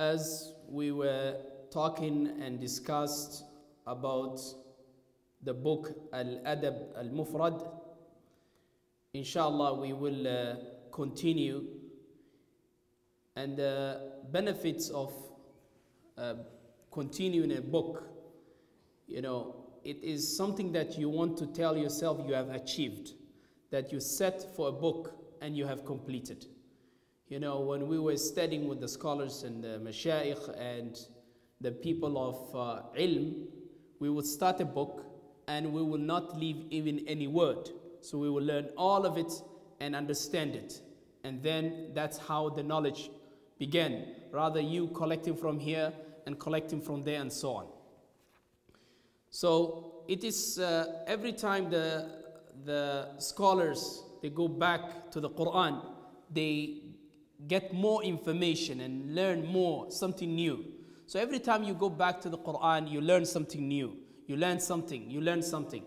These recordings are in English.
as we were talking and discussed about the book Adab Al Mufrad, inshallah we will continue. And the benefits of continuing a book, you know, it is something that you want to tell yourself you have achieved, that you set for a book and you have completed. You know, when we were studying with the scholars and the mashayikh and the people of ilm, we would start a book and we will not leave even any word. So we will learn all of it and understand it. And then that's how the knowledge began, rather you collecting from here and collecting from there and so on. So it is every time the scholars, they go back to the Quran, they get more information and learn more, something new. So every time you go back to the Quran, you learn something new. You learn something, you learn something.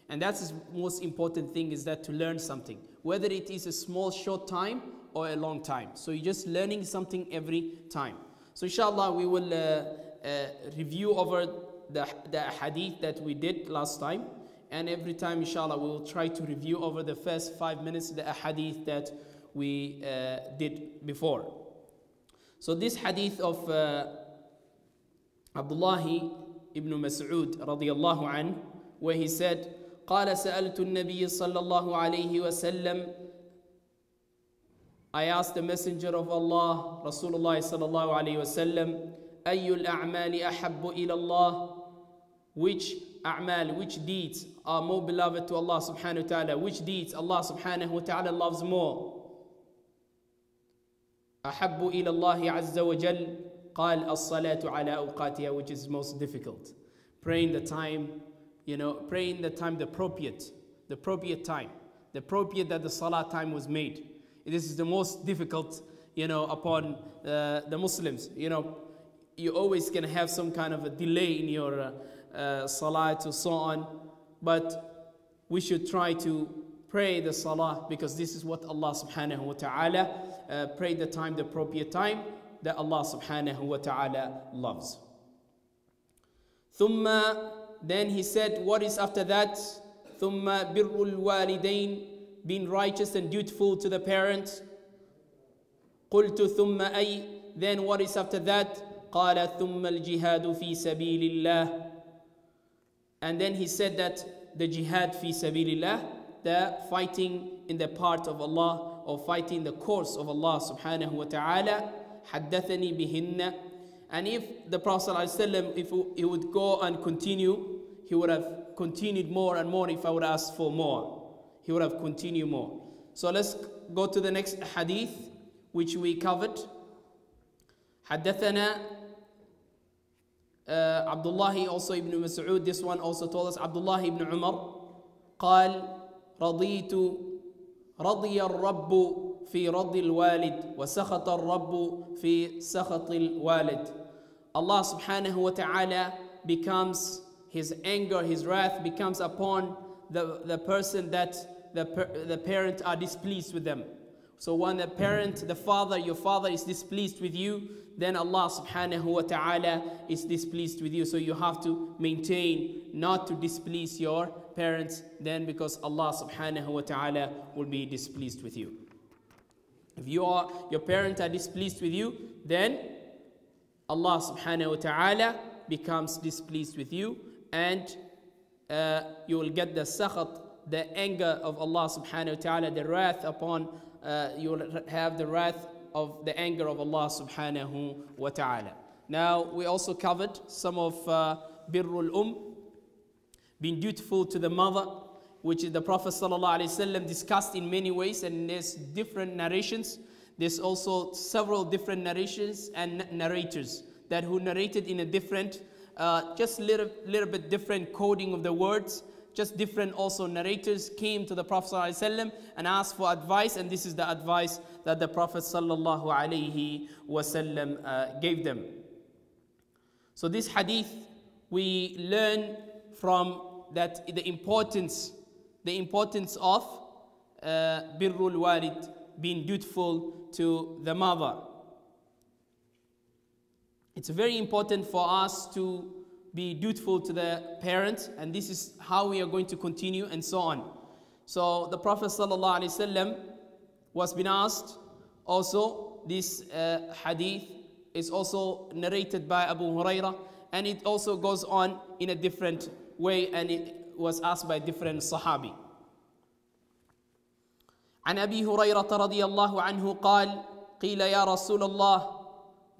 And that's the most important thing, is that to learn something, whether it is a small short time or a long time. So you're just learning something every time. So inshallah we will review over the hadith that we did last time. And every time inshallah we will try to review over the first 5 minutes the hadith that we did before. So this hadith of Abdullah ibn Mas'ud radiyallahu anhu, where he said, قال سألت النبي صلى الله عليه وسلم, I asked the Messenger of Allah, Rasulullah sallallahu alayhi wa sallam, أي الأعمال أحب إلى الله, which a'mal, which deeds are more beloved to Allah subhanahu wa ta'ala, which deeds Allah subhanahu wa ta'ala loves more. أحب إلى الله عز وجل, قال الصلاة على أوقاتها, which is most difficult. Praying the time, you know, praying the time, the appropriate time, the appropriate that the salah time was made. This is the most difficult, you know, upon the Muslims. You know, you're always going to have some kind of a delay in your salah and so on. But we should try to pray the salah, because this is what Allah subhanahu wa ta'ala, pray the time, the appropriate time that Allah subhanahu wa ta'ala loves. ثم, then he said, what is after that? ثم بر الوالدين, being righteous and dutiful to the parents. قلت ثم أي, then what is after that? قال ثم الجهاد في سبيل الله. And then he said that the jihad fi sabilillah, the fighting in the part of Allah, or fighting the course of Allah subhanahu wa ta'ala. حدثني بهن. And if the Prophet ﷺ, if he would go and continue, he would have continued more and more. If I would ask for more, he would have continued more. So let's go to the next hadith which we covered. حدثنا Abdullah also ibn Mas'ud, this one also told us, Abdullah ibn Umar قال رضي الرب في رضي الوالد وسخط الرب في سخط الوالد. Allah subhanahu wa ta'ala becomes, his anger, his wrath becomes upon the person that the parent are displeased with them. So when the parent, the father, your father is displeased with you, then Allah subhanahu wa ta'ala is displeased with you. So you have to maintain not to displease your parents then, because Allah subhanahu wa ta'ala will be displeased with you. If your parents are displeased with you, then Allah subhanahu wa ta'ala becomes displeased with you, and you will get the sakhat, the anger of Allah subhanahu wa ta'ala, the wrath upon, you will have the wrath of the anger of Allah subhanahu wa ta'ala. Now we also covered some of birrul being dutiful to the mother, which is the Prophet sallallahu alaihi wasallam discussed in many ways, and there's different narrations. There's also several different narrations and narrators that who narrated in a different, just little bit different coding of the words. Just different also narrators came to the Prophet ﷺ and asked for advice, and this is the advice that the Prophet ﷺ gave them. So this hadith, we learn from that the importance of birrul walid, being dutiful to the mother. It's very important for us to be dutiful to the parents, and this is how we are going to continue and so on. So the Prophet ﷺ was been asked also, this hadith is also narrated by Abu Hurairah, and it also goes on in a different way, and it was asked by different Sahabi. عن أبي هريرة رضي الله عنه قال قيل يا رسول الله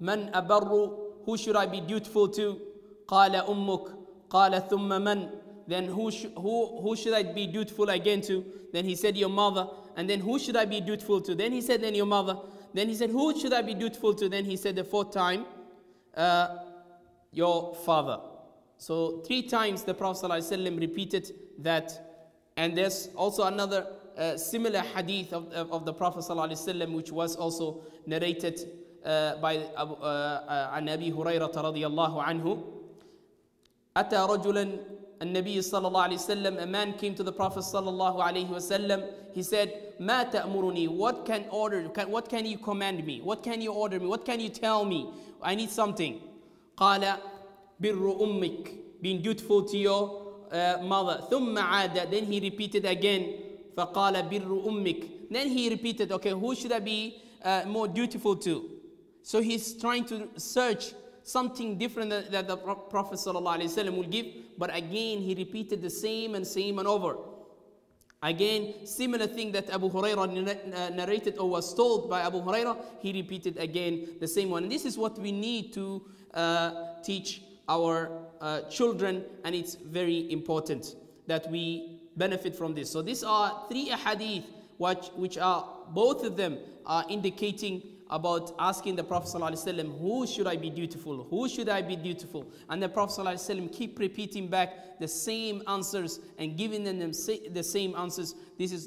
من أبر, who should I be dutiful to? قال أمك قال ثم من, then who should I be dutiful again to? Then he said your mother. And then who should I be dutiful to? Then he said then your mother. Then he said who should I be dutiful to? Then he said the fourth time your father. So 3 times the Prophet ﷺ repeated that. And there's also another similar hadith of the Prophet ﷺ, which was also narrated by عن أبي هريرة رضي الله عنه. أتى رجلا النبي صلى الله عليه وسلم, a man came to the Prophet صلى الله عليه وسلم. He said, ما تأمرني, what can you command me? What can you order me? What can you tell me? I need something. قال بر أمك, being dutiful to your mother. ثم عاد, then he repeated again. فقال بر أمك, then he repeated, okay, who should I be more dutiful to? So he's trying to search something different that the Prophet ﷺ will give, but again he repeated the same and over. Again, similar thing that Abu Hurairah narrated or was told by Abu Hurairah, he repeated again the same one. And this is what we need to teach our children, and it's very important that we benefit from this. So these are 3 ahadith which are, both of them are indicating about asking the Prophet ﷺ, who should I be dutiful? Who should I be dutiful? And the Prophet ﷺ keep repeating back the same answers and giving them the same answers.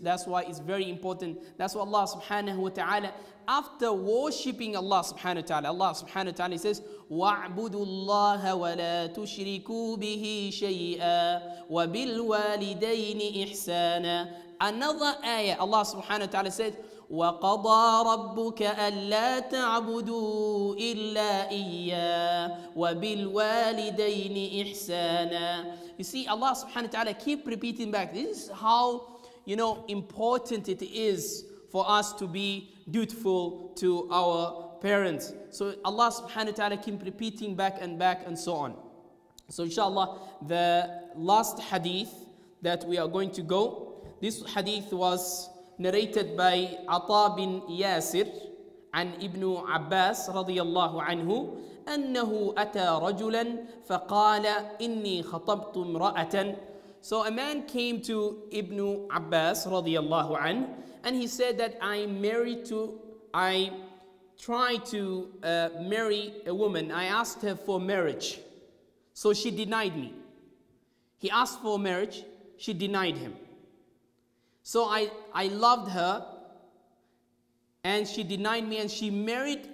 That's why it's very important. That's why Allah subhanahu wa ta'ala, after worshipping Allah subhanahu wa ta'ala says, وَاعْبُدُوا اللَّهَ وَلَا تُشْرِكُوا بِهِ شَيْئًا وَبِالْوَالِدَيْنِ إِحْسَانًا. Another ayah, Allah subhanahu wa ta'ala said, وَقَضَى رَبُّكَ أَلَّا تَعْبُدُوا إِلَّا إِيَّاهُ وَبِالْوَالِدَيْنِ إِحْسَانًا. You see, Allah subhanahu wa ta'ala keep repeating back. This is how, important it is for us to be dutiful to our parents. So Allah subhanahu wa ta'ala keep repeating back and so on. So inshallah, the last hadith that we are going to go, this hadith was narrated by Ata bin Yasir عن ابن عباس رضي الله عنه أنه أتى رجلا فقال إني خطبت امرأة. So a man came to Ibn Abbas رضي الله عنه, and he said that I tried to marry a woman. I asked her for marriage, so she denied me. He asked for marriage, she denied him. So I loved her, and she denied me, and she married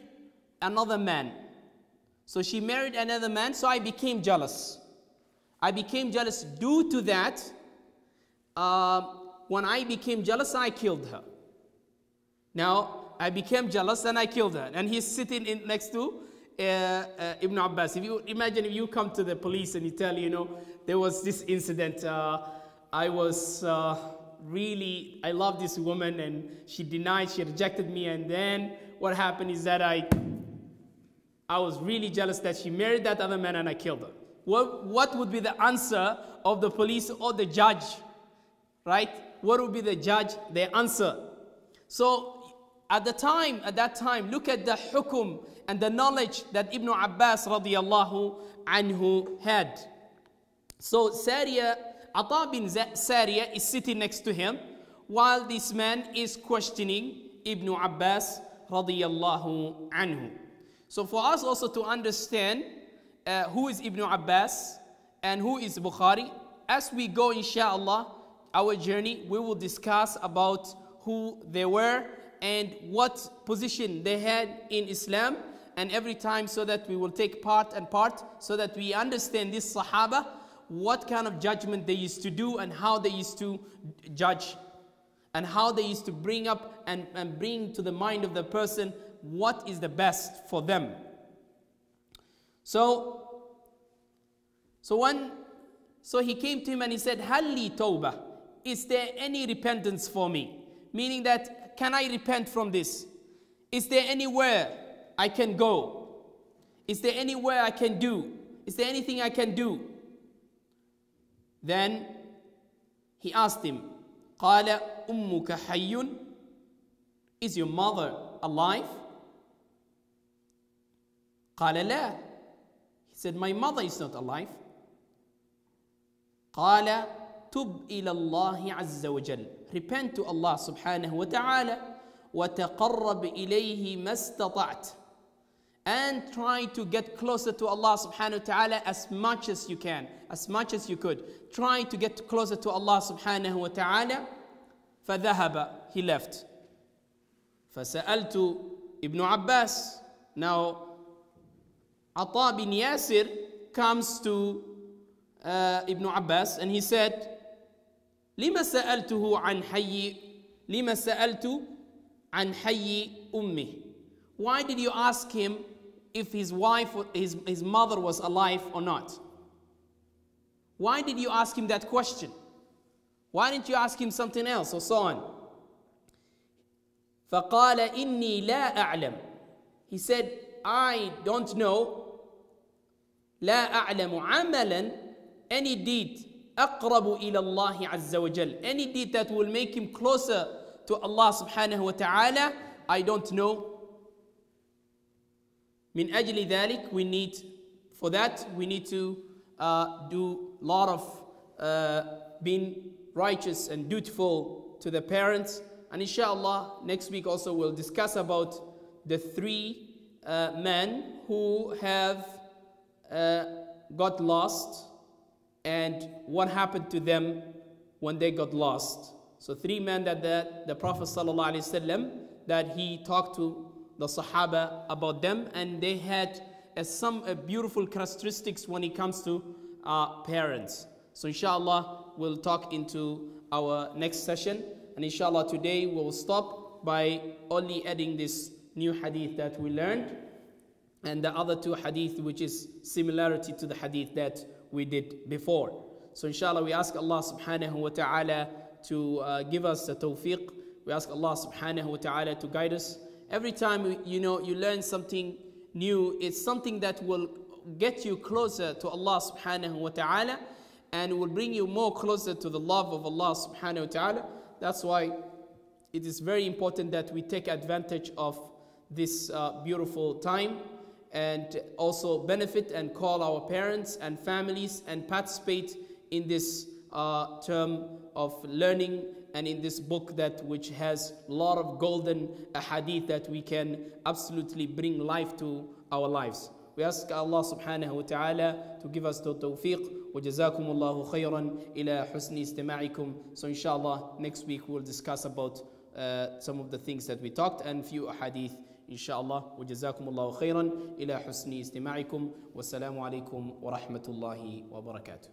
another man. So she married another man, so I became jealous. I became jealous due to that. When I became jealous, I killed her. Now, I became jealous and I killed her. And he's sitting next to Ibn Abbas. If you imagine, if you come to the police and you tell, there was this incident, I love this woman and she rejected me, and then what happened is that I was really jealous that she married that other man and I killed her. What would be the answer of the police or the judge? Right? What would be their answer? So at that time, look at the hukum and the knowledge that Ibn Abbas radiallahu anhu had. So Ata bin Sariya is sitting next to him while this man is questioning Ibn Abbas radiyallahu anhu. So for us also to understand who is Ibn Abbas and who is Bukhari, as we go inshallah our journey, we will discuss about who they were and what position they had in Islam, and every time, so that we will take part so that we understand this Sahaba, what kind of judgment they used to do and how they used to judge, and how they used to bring up and bring to the mind of the person what is the best for them. So he came to him and he said, Halli tawbah, is there any repentance for me? Meaning that, can I repent from this? Is there anywhere I can go? Is there anywhere I can do? Is there anything I can do? Then he asked him, قال أمك حي? Is your mother alive? قال لا. He said, my mother is not alive. قال تب إلى الله عز وجل. Repent to Allah subhanahu wa ta'ala. وتقرب إليه ما استطعت. And try to get closer to Allah subhanahu wa ta'ala as much as you can, as much as you could. Try to get closer to Allah subhanahu wa ta'ala. فذهب, he left. فسألت ابن عباس. Now, Ata bin Yasir comes to Ibn Abbas and he said, لما سألته عن حي لما سألت عن حي أمه. Why did you ask him if his wife, his mother was alive or not? Why did you ask him that question? Why didn't you ask him something else or so on? فقال إني لا أعلم. He said, I don't know. لا أعلم عملا, any deed أقرب إلى الله عز وجل, any deed that will make him closer to Allah subhanahu wa ta'ala, I don't know. من أجل ذلك, we need to do a lot of being righteous and dutiful to the parents. And inshallah, next week also we'll discuss about the three men who have got lost and what happened to them when they got lost. So three men that the Prophet sallallahu alaihi wasallam, that he talked to the Sahaba about them, and they had some beautiful characteristics when it comes to parents. So inshallah, we'll talk into our next session. And inshallah, today we'll stop by only adding this new hadith that we learned, and the other two hadith which is similarity to the hadith that we did before. So inshallah, we ask Allah subhanahu wa ta'ala to give us the tawfiq. We ask Allah subhanahu wa ta'ala to guide us. Every time you learn something new, it's something that will get you closer to Allah subhanahu wa ta'ala and will bring you more closer to the love of Allah subhanahu wa ta'ala. That's why it is very important that we take advantage of this beautiful time and also benefit and call our parents and families and participate in this term of learning and in this book that which has a lot of golden hadith that we can absolutely bring life to our lives. We ask Allah subhanahu wa ta'ala to give us the tawfiq. وَجَزَاكُمُ اللَّهُ خَيْرًا إِلَى حُسْنِ اسْتِمَاعِكُمْ. So inshallah, next week we'll discuss about some of the things that we talked and few hadith inshallah. وَجَزَاكُمُ اللَّهُ خَيْرًا إِلَى حُسْنِ اسْتِمَاعِكُمْ. وَالسَّلَامُ عَلَيْكُمْ وَرَحْمَةُ اللَّهِ وَبَرَكَاتُهُ.